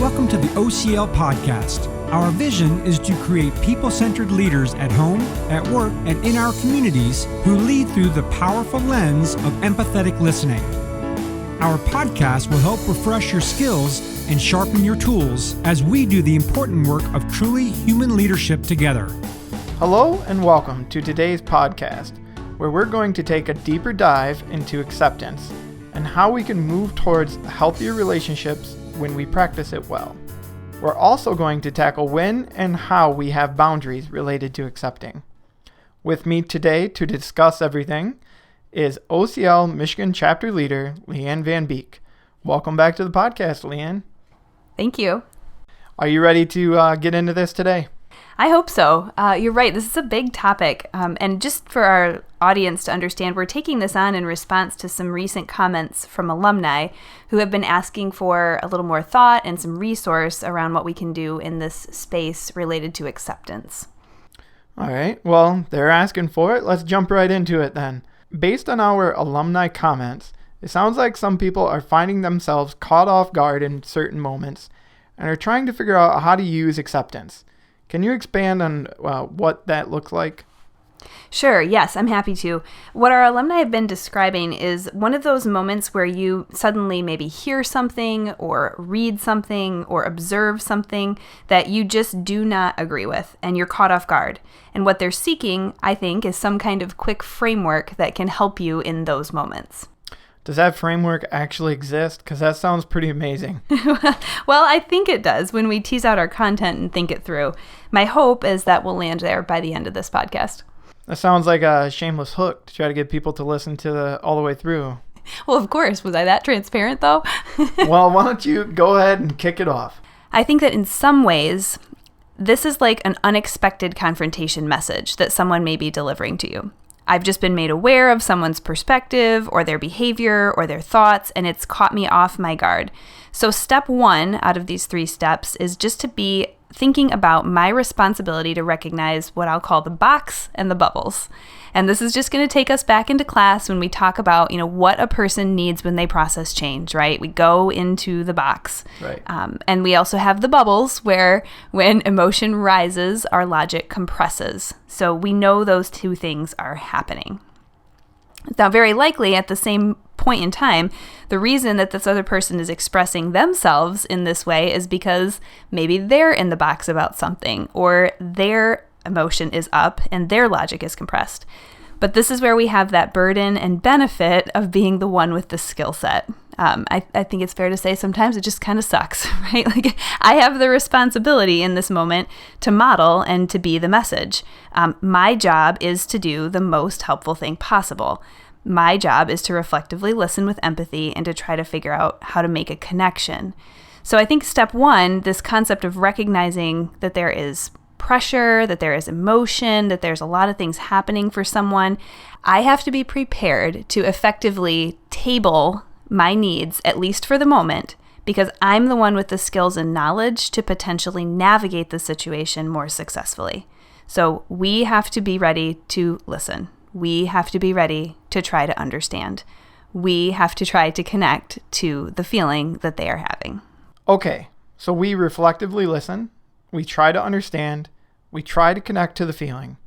Welcome to the OCL Podcast. Our vision is to create people-centered leaders at home, at work, and in our communities who lead through the powerful lens of empathetic listening. Our podcast will help refresh your skills and sharpen your tools as we do the important work of truly human leadership together. Hello and welcome to today's podcast, where we're going to take a deeper dive into acceptance and how we can move towards healthier relationships when we practice it well. We're also going to tackle when and how we have boundaries related to accepting. With me today to discuss everything is OCL Michigan Chapter Leader, Leanne Van Beek. Welcome back to the podcast, Leanne. Thank you. Are you ready to get into this today? I hope so. You're right. This is a big topic. And just for our audience to understand, we're taking this on in response to some recent comments from alumni who have been asking for a little more thought and some resource around what we can do in this space related to acceptance. All right. Well, they're asking for it. Let's jump right into it then. Based on our alumni comments, it sounds like some people are finding themselves caught off guard in certain moments and are trying to figure out how to use acceptance. Can you expand on what that looks like? Sure. Yes, I'm happy to. What our alumni have been describing is one of those moments where you suddenly maybe hear something or read something or observe something that you just do not agree with and you're caught off guard. And what they're seeking, I think, is some kind of quick framework that can help you in those moments. Does that framework actually exist? Because that sounds pretty amazing. Well, I think it does when we tease out our content and think it through. My hope is that we'll land there by the end of this podcast. That sounds like a shameless hook to try to get people to listen to all the way through. Well, of course. Was I that transparent, though? Well, why don't you go ahead and kick it off? I think that in some ways, this is like an unexpected confrontation message that someone may be delivering to you. I've just been made aware of someone's perspective or their behavior or their thoughts, and it's caught me off my guard. So step one out of these 3 steps is just to be thinking about my responsibility to recognize what I'll call the box and the bubbles. And this is just going to take us back into class when we talk about, what a person needs when they process change, right? We go into the box. Right. And we also have the bubbles where when emotion rises, our logic compresses. So we know those 2 things are happening. Now, very likely at the same point in time, the reason that this other person is expressing themselves in this way is because maybe they're in the box about something or their emotion is up and their logic is compressed. But this is where we have that burden and benefit of being the one with the skill set. I think it's fair to say sometimes it just kind of sucks, right? Like I have the responsibility in this moment to model and to be the message. My job is to do the most helpful thing possible. My job is to reflectively listen with empathy and to try to figure out how to make a connection. So I think step 1, this concept of recognizing that there is pressure, that there is emotion, that there's a lot of things happening for someone, I have to be prepared to effectively table my needs, at least for the moment, because I'm the one with the skills and knowledge to potentially navigate the situation more successfully. So we have to be ready to listen. We have to be ready to try to understand. We have to try to connect to the feeling that they are having. Okay, so we reflectively listen, we try to understand, we try to connect to the feeling.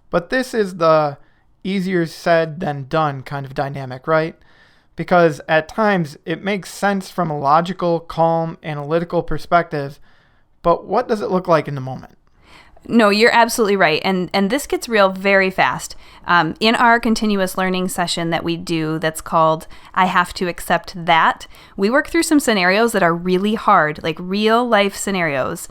But this is the easier said than done kind of dynamic, right? Because at times it makes sense from a logical, calm, analytical perspective, but what does it look like in the moment? No, you're absolutely right. And this gets real very fast. In our continuous learning session that we do that's called I Have to Accept That, we work through some scenarios that are really hard, like real life scenarios.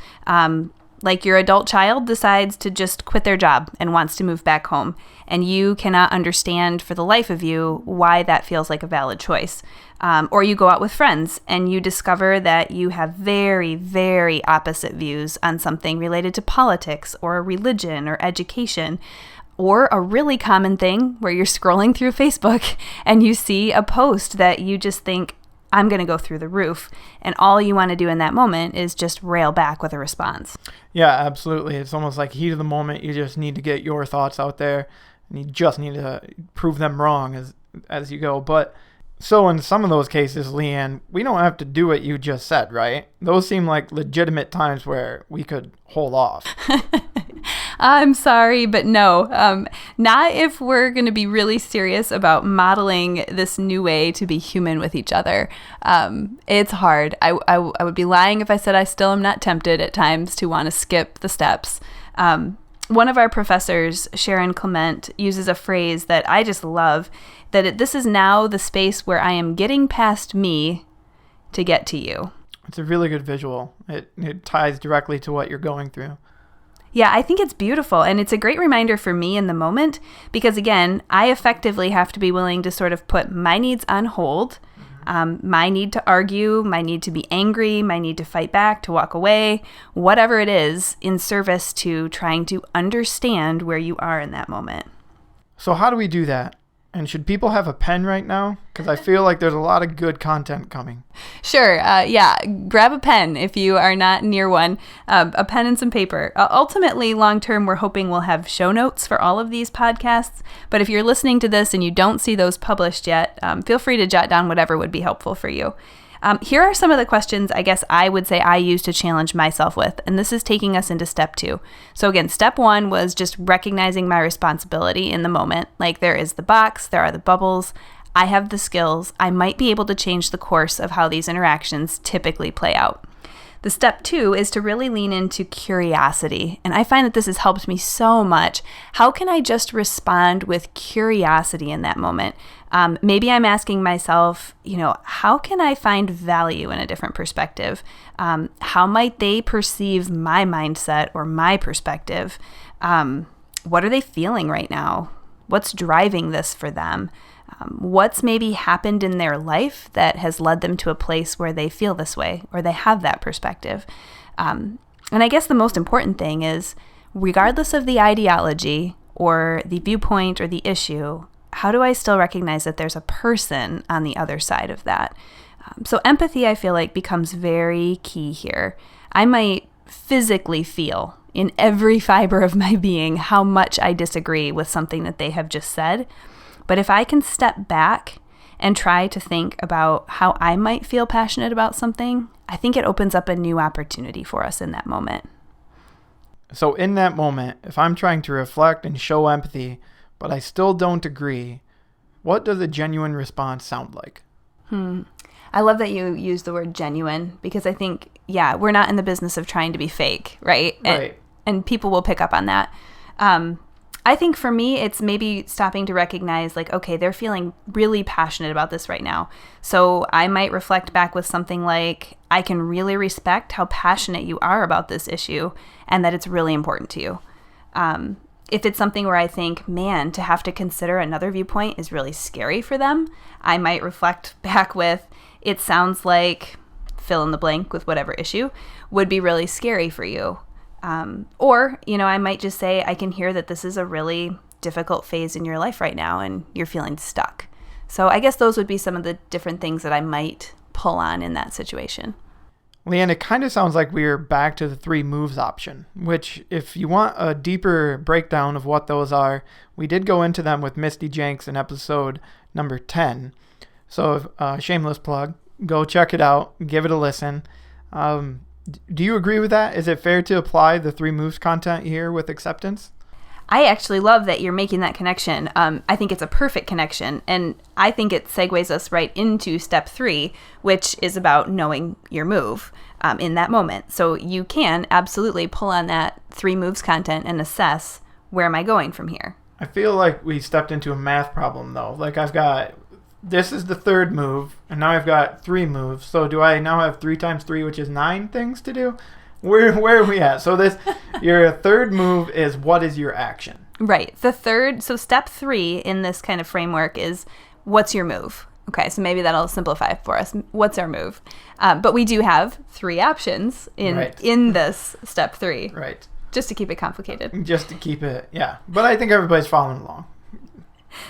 Like your adult child decides to just quit their job and wants to move back home, and you cannot understand for the life of you why that feels like a valid choice. Or you go out with friends and you discover that you have very, very opposite views on something related to politics or religion or education. Or a really common thing where you're scrolling through Facebook and you see a post that you just think, I'm going to go through the roof. And all you want to do in that moment is just rail back with a response. Yeah, absolutely. It's almost like heat of the moment. You just need to get your thoughts out there and you just need to prove them wrong as you go. But So in some of those cases, Leanne, we don't have to do what you just said, right? Those seem like legitimate times where we could hold off. I'm sorry, but no, not if we're going to be really serious about modeling this new way to be human with each other. It's hard. I would be lying if I said I still am not tempted at times to want to skip the steps. One of our professors, Sharon Clement, uses a phrase that I just love, that this is now the space where I am getting past me to get to you. It's a really good visual. It ties directly to what you're going through. Yeah, I think it's beautiful, and it's a great reminder for me in the moment because, again, I effectively have to be willing to sort of put my needs on hold, my need to argue, my need to be angry, my need to fight back, to walk away, whatever it is, in service to trying to understand where you are in that moment. So how do we do that? And should people have a pen right now? Because I feel like there's a lot of good content coming. Sure. Yeah. Grab a pen if you are not near one. A pen and some paper. Ultimately, long term, we're hoping we'll have show notes for all of these podcasts. But if you're listening to this and you don't see those published yet, feel free to jot down whatever would be helpful for you. Here are some of the questions I guess I would say I use to challenge myself with, and this is taking us into step 2. So again, step 1 was just recognizing my responsibility in the moment. Like there is the box, there are the bubbles, I have the skills, I might be able to change the course of how these interactions typically play out. The step 2 is to really lean into curiosity. And I find that this has helped me so much. How can I just respond with curiosity in that moment? Maybe I'm asking myself, how can I find value in a different perspective? How might they perceive my mindset or my perspective? What are they feeling right now? What's driving this for them? What's maybe happened in their life that has led them to a place where they feel this way or they have that perspective. And I guess the most important thing is, regardless of the ideology or the viewpoint or the issue, how do I still recognize that there's a person on the other side of that? So empathy, I feel like, becomes very key here. I might physically feel in every fiber of my being how much I disagree with something that they have just said. But if I can step back and try to think about how I might feel passionate about something, I think it opens up a new opportunity for us in that moment. So in that moment, if I'm trying to reflect and show empathy, but I still don't agree, what does a genuine response sound like? I love that you use the word genuine because I think, we're not in the business of trying to be fake, right? Right. And people will pick up on that. I think for me, it's maybe stopping to recognize like, okay, they're feeling really passionate about this right now. So I might reflect back with something like, I can really respect how passionate you are about this issue and that it's really important to you. If it's something where I think, man, to have to consider another viewpoint is really scary for them, I might reflect back with, it sounds like fill in the blank with whatever issue would be really scary for you. Or, I might just say, I can hear that this is a really difficult phase in your life right now and you're feeling stuck. So I guess those would be some of the different things that I might pull on in that situation. Leanne, it kind of sounds like we're back to the 3 moves option, which if you want a deeper breakdown of what those are, we did go into them with Misty Jenks in episode number 10. So shameless plug, go check it out, give it a listen. Do you agree with that? Is it fair to apply the 3 moves content here with acceptance? I actually love that you're making that connection. I think it's a perfect connection. And I think it segues us right into step 3, which is about knowing your move in that moment. So you can absolutely pull on that 3 moves content and assess, where am I going from here? I feel like we stepped into a math problem though. Like this is the 3rd move, and now I've got 3 moves. So do I now have 3 times 3, which is 9 things to do? Where are we at? So your 3rd move is, what is your action? Right. So step 3 in this kind of framework is, what's your move? Okay, so maybe that'll simplify for us. What's our move? But we do have 3 options in this step 3. Right. Just to keep it complicated. Just to keep it, yeah. But I think everybody's following along.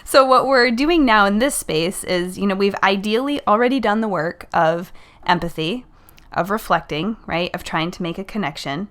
So what we're doing now in this space is, we've ideally already done the work of empathy, of reflecting, right, of trying to make a connection.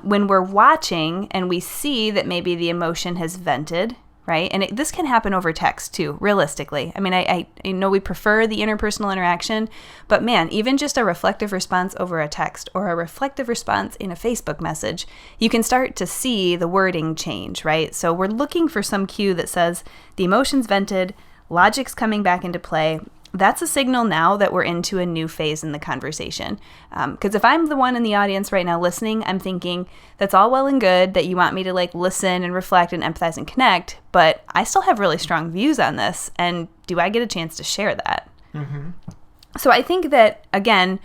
When we're watching and we see that maybe the emotion has vented, right? And this can happen over text too, realistically. I mean, I know we prefer the interpersonal interaction, but man, even just a reflective response over a text or a reflective response in a Facebook message, you can start to see the wording change, right? So we're looking for some cue that says the emotion's vented, logic's coming back into play. That's a signal now that we're into a new phase in the conversation. Because if I'm the one in the audience right now listening, I'm thinking that's all well and good that you want me to like listen and reflect and empathize and connect, but I still have really strong views on this. And do I get a chance to share that? Mm-hmm. So I think that, again,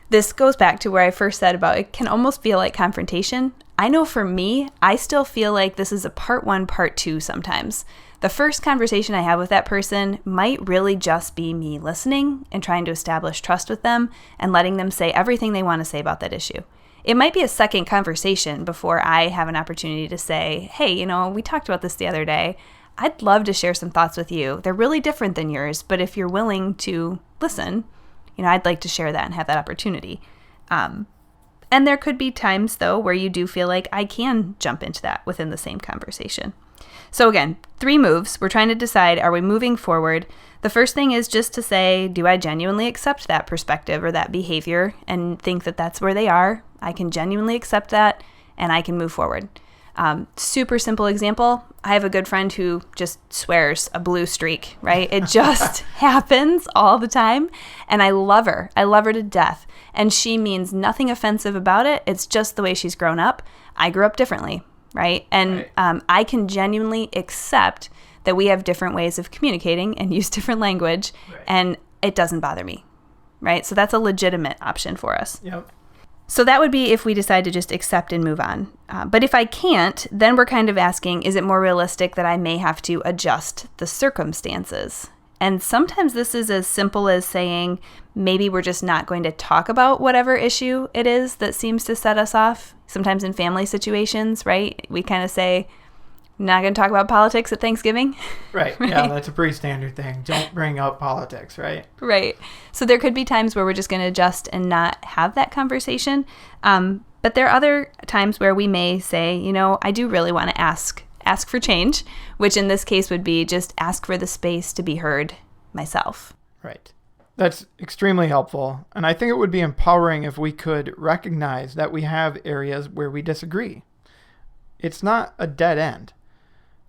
this goes back to where I first said about it can almost feel like confrontation. I know for me, I still feel like this is a part 1, part 2 sometimes. The first conversation I have with that person might really just be me listening and trying to establish trust with them and letting them say everything they want to say about that issue. It might be a second conversation before I have an opportunity to say, hey, we talked about this the other day. I'd love to share some thoughts with you. They're really different than yours, but if you're willing to listen, I'd like to share that and have that opportunity. And there could be times, though, where you do feel like I can jump into that within the same conversation. So again, 3 moves. We're trying to decide, are we moving forward? The first thing is just to say, do I genuinely accept that perspective or that behavior and think that that's where they are? I can genuinely accept that and I can move forward. Super simple example. I have a good friend who just swears a blue streak, right? It just happens all the time. And I love her. I love her to death. And she means nothing offensive about it. It's just the way she's grown up. I grew up differently. Right. And I can genuinely accept that we have different ways of communicating and use different language, and it doesn't bother me. Right. So that's a legitimate option for us. Yep. So that would be if we decide to just accept and move on. But if I can't, then we're kind of asking, is it more realistic that I may have to adjust the circumstances? And sometimes this is as simple as saying, maybe we're just not going to talk about whatever issue it is that seems to set us off. Sometimes in family situations, right? We kind of say, not going to talk about politics at Thanksgiving. Right. Yeah, that's a pretty standard thing. Don't bring up politics, right? Right. So there could be times where we're just going to adjust and not have that conversation. But there are other times where we may say, I do really want to ask for change, which in this case would be just ask for the space to be heard myself. Right. That's extremely helpful. And I think it would be empowering if we could recognize that we have areas where we disagree. It's not a dead end.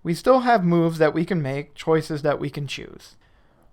We still have moves that we can make, choices that we can choose.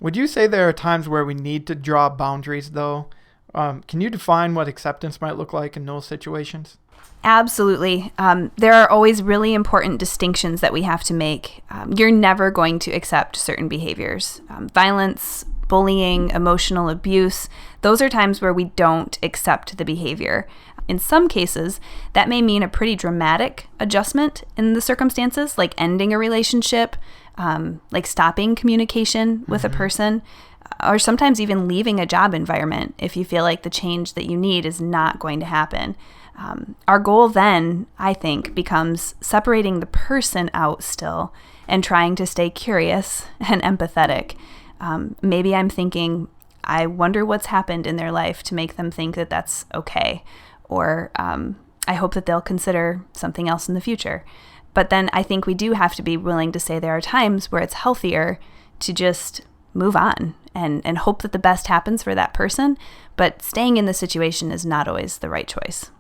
Would you say there are times where we need to draw boundaries, though? Can you define what acceptance might look like in those situations? Absolutely. There are always really important distinctions that we have to make. You're never going to accept certain behaviors. Violence, bullying, emotional abuse, those are times where we don't accept the behavior. In some cases, that may mean a pretty dramatic adjustment in the circumstances, like ending a relationship, like stopping communication with a person, or sometimes even leaving a job environment if you feel like the change that you need is not going to happen. Our goal then, I think, becomes separating the person out still and trying to stay curious and empathetic. Maybe I'm thinking, I wonder what's happened in their life to make them think that that's okay. Or I hope that they'll consider something else in the future. But then I think we do have to be willing to say there are times where it's healthier to just move on and hope that the best happens for that person. But staying in the situation is not always the right choice.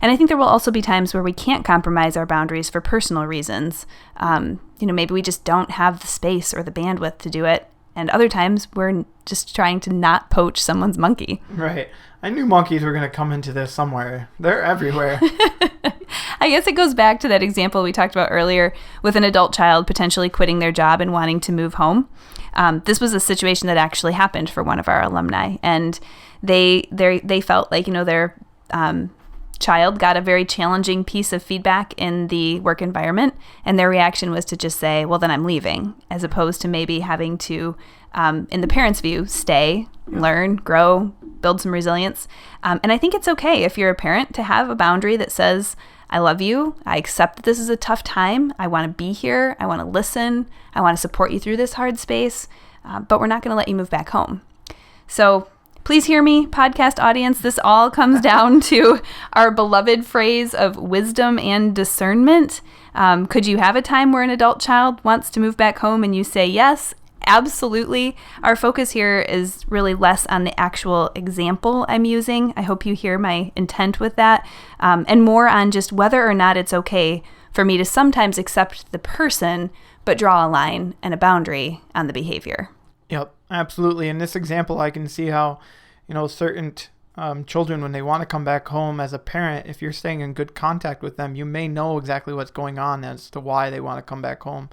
And I think there will also be times where we can't compromise our boundaries for personal reasons. Maybe we just don't have the space or the bandwidth to do it. And other times we're just trying to not poach someone's monkey. Right. I knew monkeys were going to come into this somewhere. They're everywhere. I guess it goes back to that example we talked about earlier with an adult child potentially quitting their job and wanting to move home. This was a situation that actually happened for one of our alumni. And they felt like, their child got a very challenging piece of feedback in the work environment, and their reaction was to just say, well, then I'm leaving, as opposed to maybe having to, in the parents' view, stay, learn, grow, build some resilience. And I think it's okay if you're a parent to have a boundary that says, I love you, I accept that this is a tough time, I want to be here, I want to listen, I want to support you through this hard space, but we're not going to let you move back home. So Please hear me, podcast audience. This all comes down to our beloved phrase of wisdom and discernment. Could you have a time where an adult child wants to move back home and you say yes? Absolutely. Our focus here is really less on the actual example I'm using. I hope you hear my intent with that, and more on just whether or not it's okay for me to sometimes accept the person, but draw a line and a boundary on the behavior. Yep, absolutely. In this example, I can see how, certain children, when they want to come back home as a parent, if you're staying in good contact with them, you may know exactly what's going on as to why they want to come back home.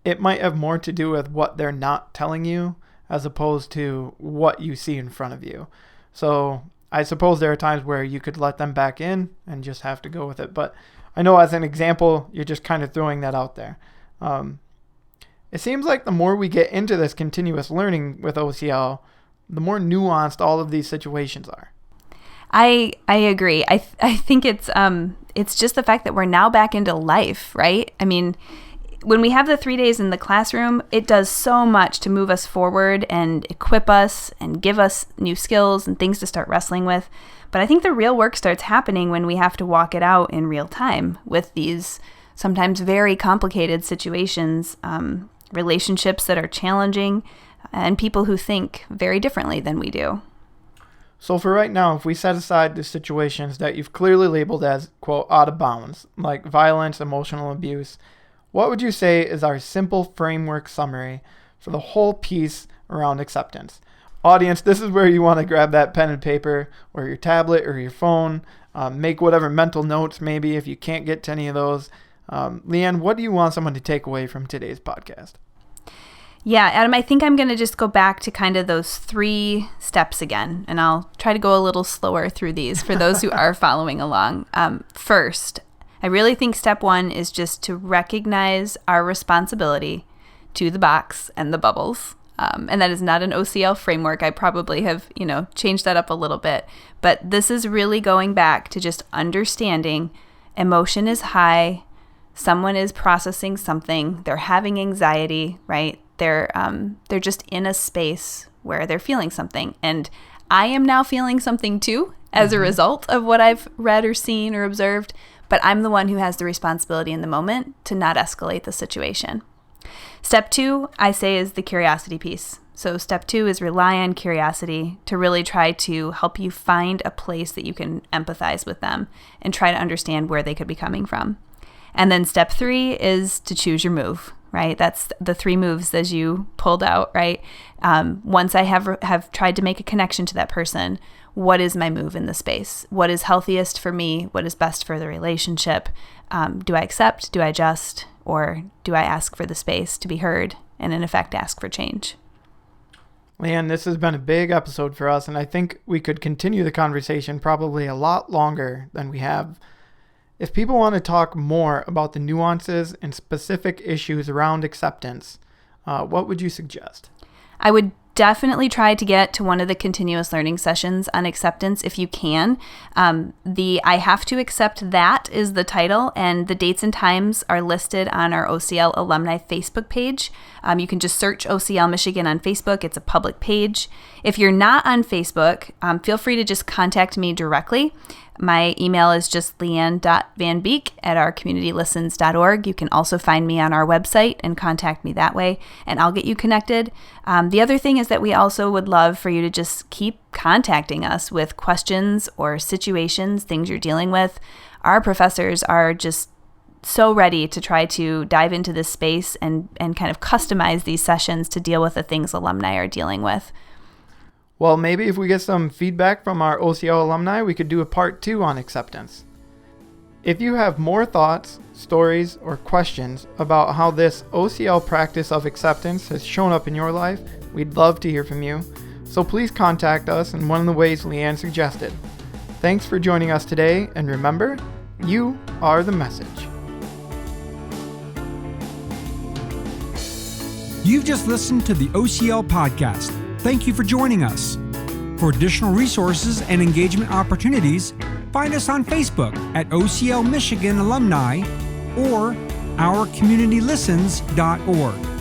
It might have more to do with what they're not telling you as opposed to what you see in front of you. So I suppose there are times where you could let them back in and just have to go with it. But I know as an example, you're just kind of throwing that out there. It seems like the more we get into this continuous learning with OCL, the more nuanced all of these situations are. I agree. I think it's just the fact that we're now back into life, right? I mean, when we have the 3 days in the classroom, it does so much to move us forward and equip us and give us new skills and things to start wrestling with. But I think the real work starts happening when we have to walk it out in real time with these sometimes very complicated situations, relationships that are challenging, and people who think very differently than we do. So for right now, if we set aside the situations that you've clearly labeled as, quote, out of bounds, like violence, emotional abuse, what would you say is our simple framework summary for the whole piece around acceptance? Audience, this is where you want to grab that pen and paper or your tablet or your phone, make whatever mental notes maybe if you can't get to any of those. Leanne, what do you want someone to take away from today's podcast? Yeah, Adam, I think I'm going to just go back to kind of those 3 steps again, and I'll try to go a little slower through these for those who are following along. First, I really think step 1 is just to recognize our responsibility to the box and the bubbles. And that is not an OCL framework. I probably have, changed that up a little bit. But this is really going back to just understanding emotion is high. Someone is processing something. They're having anxiety, right? They're just in a space where they're feeling something. And I am now feeling something too as a result of what I've read or seen or observed. But I'm the one who has the responsibility in the moment to not escalate the situation. Step 2, I say, is the curiosity piece. So step 2 is rely on curiosity to really try to help you find a place that you can empathize with them and try to understand where they could be coming from. And then step 3 is to choose your move, right? That's the 3 moves as you pulled out, right? Once I have tried to make a connection to that person, what is my move in the space? What is healthiest for me? What is best for the relationship? Do I accept? Do I adjust? Or do I ask for the space to be heard and in effect ask for change? Leanne, this has been a big episode for us, and I think we could continue the conversation probably a lot longer than we have. If people want to talk more about the nuances and specific issues around acceptance, what would you suggest? I would definitely try to get to one of the continuous learning sessions on acceptance if you can. The I Have to Accept That is the title, and the dates and times are listed on our OCL alumni Facebook page. You can just search OCL Michigan on Facebook. It's a public page. If you're not on Facebook, feel free to just contact me directly. My email is just leanne.vanbeek@ourcommunitylistens.org. You can also find me on our website and contact me that way, and I'll get you connected. The other thing is that we also would love for you to just keep contacting us with questions or situations, things you're dealing with. Our professors are just so ready to try to dive into this space and kind of customize these sessions to deal with the things alumni are dealing with. Well, maybe if we get some feedback from our OCL alumni, we could do a part 2 on acceptance. If you have more thoughts, stories, or questions about how this OCL practice of acceptance has shown up in your life, we'd love to hear from you. So please contact us in one of the ways Leanne suggested. Thanks for joining us today, and remember, you are the message. You've just listened to the OCL podcast. Thank you for joining us. For additional resources and engagement opportunities, find us on Facebook at OCL Michigan Alumni or ourcommunitylistens.org.